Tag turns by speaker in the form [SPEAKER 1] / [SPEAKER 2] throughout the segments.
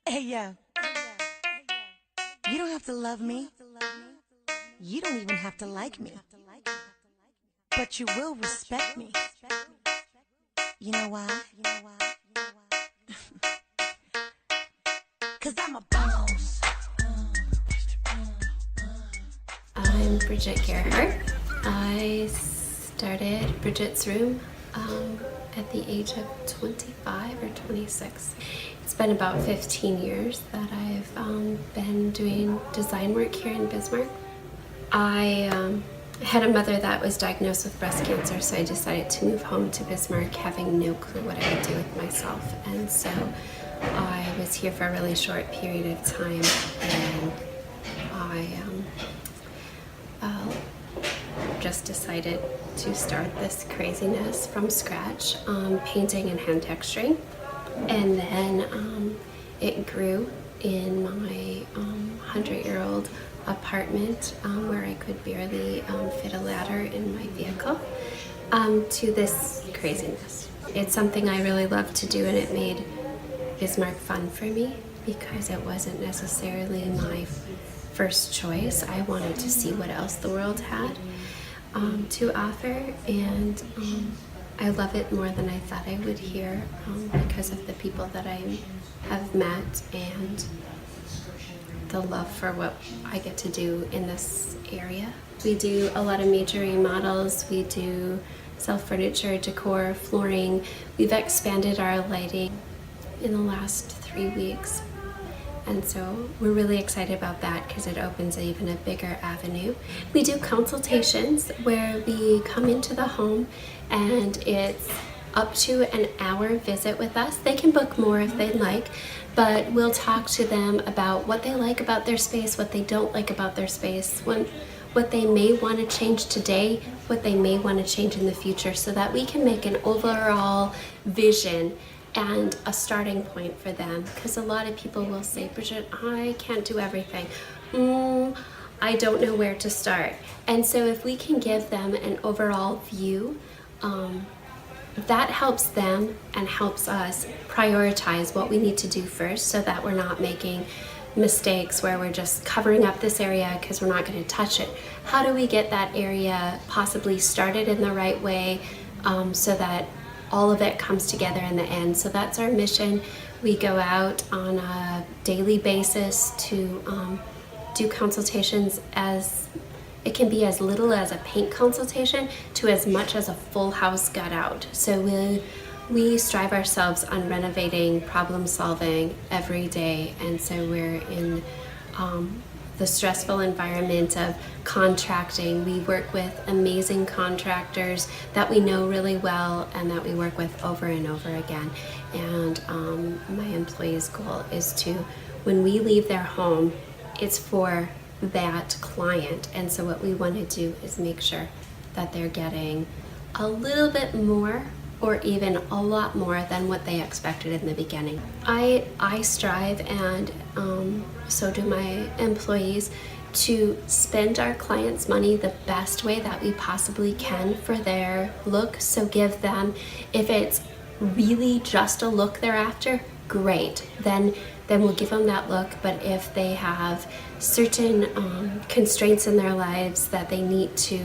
[SPEAKER 1] Hey, yo, you don't have to love me. You don't even have to like me. But you will respect me. You know why? 'Cause I'm a boss.
[SPEAKER 2] I'm Bridget Gerhardt. I started Bridget's Room at the age of 25 or 26. It's been about 15 years that I've been doing design work here in Bismarck. I had a mother that was diagnosed with breast cancer, so I decided to move home to Bismarck having no clue what I would do with myself. And so I was here for a really short period of time, and I just decided to start this craziness from scratch, painting and hand texturing. And then it grew in my 100-year-old apartment where I could barely fit a ladder in my vehicle to this craziness. It's something I really love to do, and it made Bismarck fun for me because it wasn't necessarily my first choice. I wanted to see what else the world had to offer, and I love it more than I thought I would here because of the people that I have met and the love for what I get to do in this area. We do a lot of major remodels. We do sell furniture, decor, flooring. We've expanded our lighting in the last 3 weeks. And so we're really excited about that because it opens even a bigger avenue. We do consultations where we come into the home and it's up to an hour visit with us. They can book more if they'd like, but we'll talk to them about what they like about their space, what they don't like about their space, what they may want to change today, what they may want to change in the future, so that we can make an overall vision and a starting point for them. Because a lot of people will say, Bridget, I can't do everything. I don't know where to start. And so if we can give them an overall view, that helps them and helps us prioritize what we need to do first, so that we're not making mistakes where we're just covering up this area because we're not going to touch it. How do we get that area possibly started in the right way so that all of it comes together in the end? So that's our mission. We go out on a daily basis to do consultations. As it can be as little as a paint consultation to as much as a full house gut out. So we strive ourselves on renovating, problem solving every day, and so we're in the stressful environment of contracting. We work with amazing contractors that we know really well and that we work with over and over again. And my employees' goal is to, when we leave their home, it's for that client. And so what we want to do is make sure that they're getting a little bit more or even a lot more than what they expected in the beginning. I strive, and so do my employees, to spend our clients' money the best way that we possibly can for their look. So give them, if it's really just a look they're after, great, then we'll give them that look. But if they have certain constraints in their lives that they need to,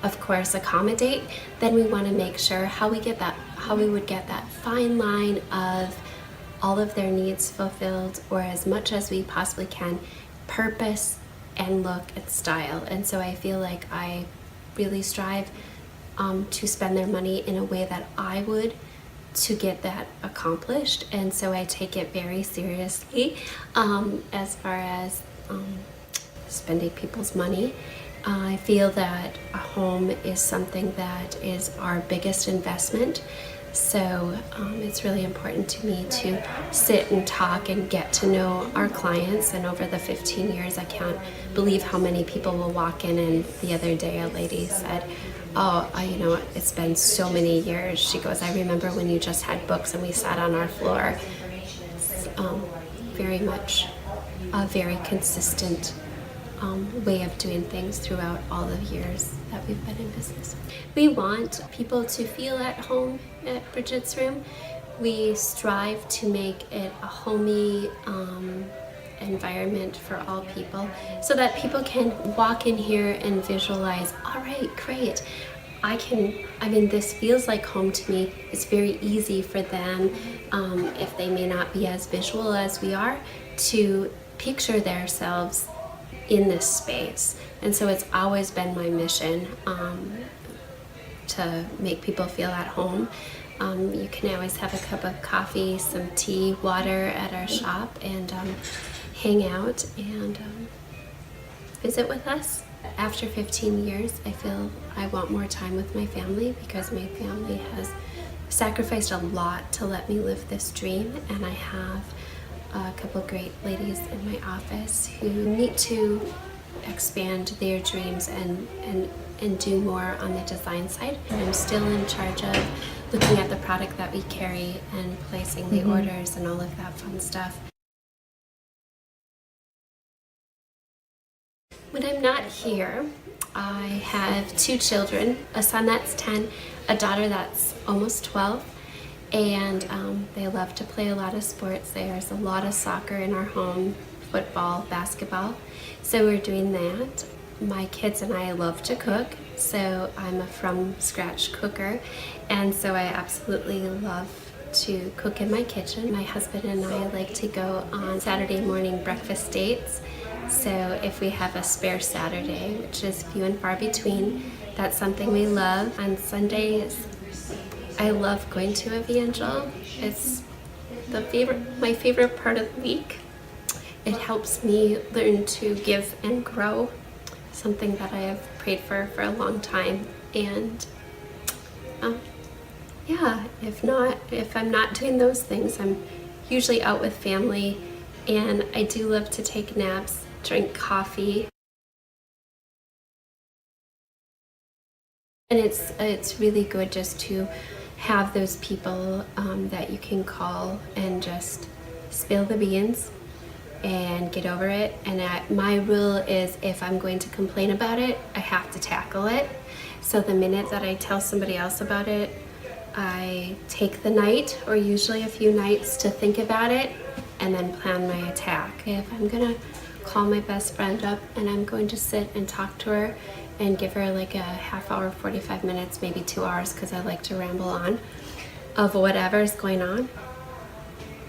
[SPEAKER 2] of course, accommodate, then we want to make sure how we would get that fine line of all of their needs fulfilled, or as much as we possibly can, purpose and look and style. And so I feel like I really strive to spend their money in a way that I would, to get that accomplished. And so I take it very seriously as far as spending people's money. I feel that a home is something that is our biggest investment. So it's really important to me to sit and talk and get to know our clients. And over the 15 years, I can't believe how many people will walk in. And the other day, a lady said, it's been so many years. She goes, I remember when you just had books and we sat on our floor. It's very much a very consistent way of doing things throughout all the years that we've been in business. We want people to feel at home at Bridget's Room. We strive to make it a homey environment for all people, so that people can walk in here and visualize, all right, great, this feels like home to me. It's very easy for them, if they may not be as visual as we are, to picture themselves in this space. And so it's always been my mission to make people feel at home. You can always have a cup of coffee, some tea, water at our shop, and hang out and visit with us. After 15 years, I feel I want more time with my family, because my family has sacrificed a lot to let me live this dream, and I have a couple great ladies in my office who need to expand their dreams and do more on the design side. I'm still in charge of looking at the product that we carry and placing the orders and all of that fun stuff. When I'm not here, I have 2 children, a son that's 10, a daughter that's almost 12, and they love to play a lot of sports. There's a lot of soccer in our home, football, basketball, so we're doing that. My kids and I love to cook, so I'm a from-scratch cooker, and so I absolutely love to cook in my kitchen. My husband and I like to go on Saturday morning breakfast dates. So if we have a spare Saturday, which is few and far between, that's something we love. On Sundays, I love going to Evangel. It's my favorite part of the week. It helps me learn to give and grow, something that I have prayed for a long time. And if I'm not doing those things, I'm usually out with family, and I do love to take naps, drink coffee, and it's really good just to have those people that you can call and just spill the beans and get over it. And my rule is, if I'm going to complain about it, I have to tackle it. So the minute that I tell somebody else about it, I take the night, or usually a few nights, to think about it and then plan my attack. If I'm gonna call my best friend up and I'm going to sit and talk to her and give her like a half hour, 45 minutes, maybe 2 hours, because I like to ramble on, of whatever is going on,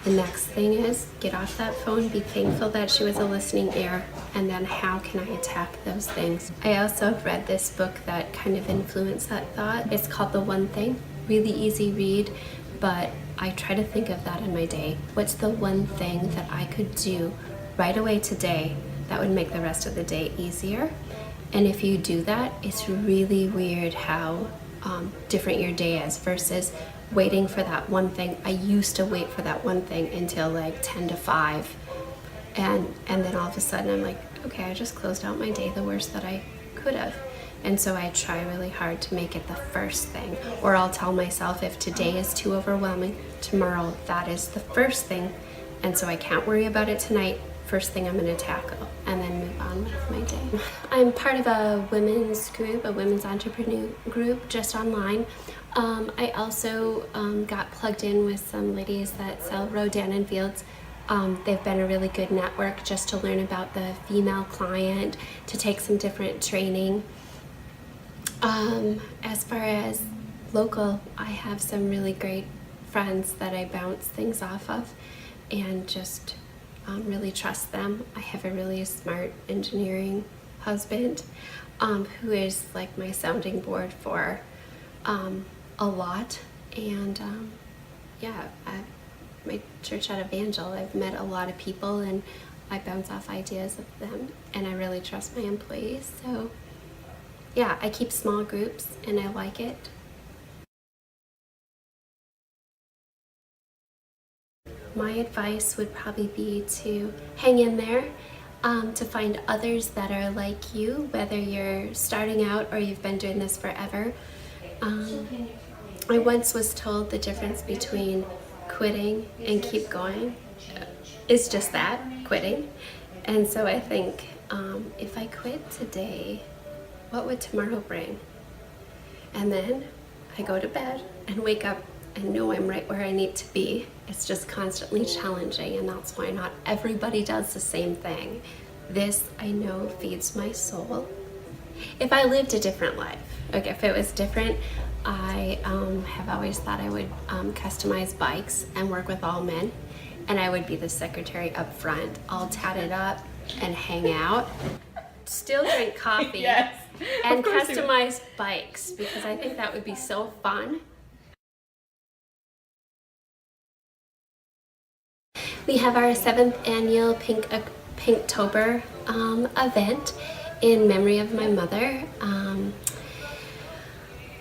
[SPEAKER 2] the next thing is get off that phone, be thankful that she was a listening ear, and then how can I attack those things? I also read this book that kind of influenced that thought. It's called The One Thing. Really easy read, but I try to think of that in my day. What's the one thing that I could do right away today that would make the rest of the day easier? And if you do that, it's really weird how different your day is versus waiting for that one thing. I used to wait for that one thing until like 10 to 5, and then all of a sudden I'm like, okay, I just closed out my day the worst that I could have. And so I try really hard to make it the first thing, or I'll tell myself, if today is too overwhelming, tomorrow that is the first thing, and so I can't worry about it tonight. First thing I'm going to tackle, and then move on with my day. I'm part of a women's group, a women's entrepreneur group, just online. I also got plugged in with some ladies that sell Rodan and Fields. They've been a really good network just to learn about the female client, to take some different training. As far as local, I have some really great friends that I bounce things off of and just really trust them. I have a really smart engineering husband who is like my sounding board for a lot. And at my church at Evangel, I've met a lot of people and I bounce off ideas of them, and I really trust my employees. So yeah, I keep small groups and I like it. My advice would probably be to hang in there, to find others that are like you, whether you're starting out or you've been doing this forever. I once was told the difference between quitting and keep going is just that, quitting. And so I think, if I quit today, what would tomorrow bring? And then I go to bed and wake up and know I'm right where I need to be. It's just constantly challenging, and that's why not everybody does the same thing. This, I know, feeds my soul. If I lived a different life, like if it was different, I have always thought I would customize bikes and work with all men, and I would be the secretary up front, all tatted up and hang out, still drink coffee,
[SPEAKER 3] Yes,
[SPEAKER 2] and customize bikes, because I think that would be so fun. We have our 7th annual Pinktober event in memory of my mother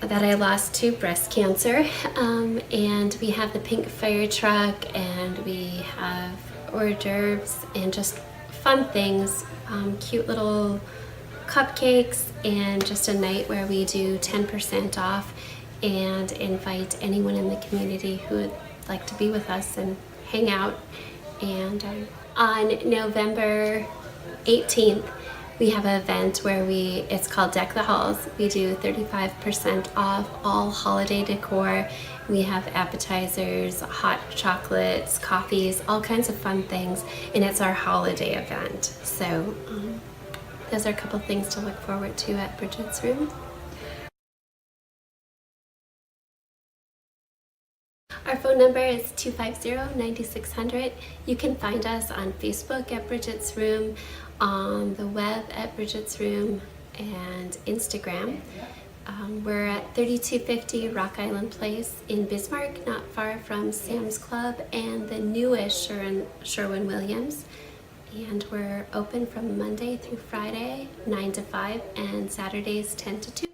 [SPEAKER 2] that I lost to breast cancer, and we have the pink fire truck, and we have hors d'oeuvres and just fun things, cute little cupcakes, and just a night where we do 10% off and invite anyone in the community who would like to be with us and hang out. And on November 18th, we have an event where it's called Deck the Halls. We do 35% off all holiday decor. We have appetizers, hot chocolates, coffees, all kinds of fun things, and it's our holiday event. So those are a couple things to look forward to at Bridget's Room. Our phone number is 250-9600. You can find us on Facebook at Bridget's Room, on the web at Bridget's Room, and Instagram. We're at 3250 Rock Island Place in Bismarck, not far from Sam's Club and the newish Sherwin-Williams. And we're open from Monday through Friday, 9 to 5, and Saturdays, 10 to 2.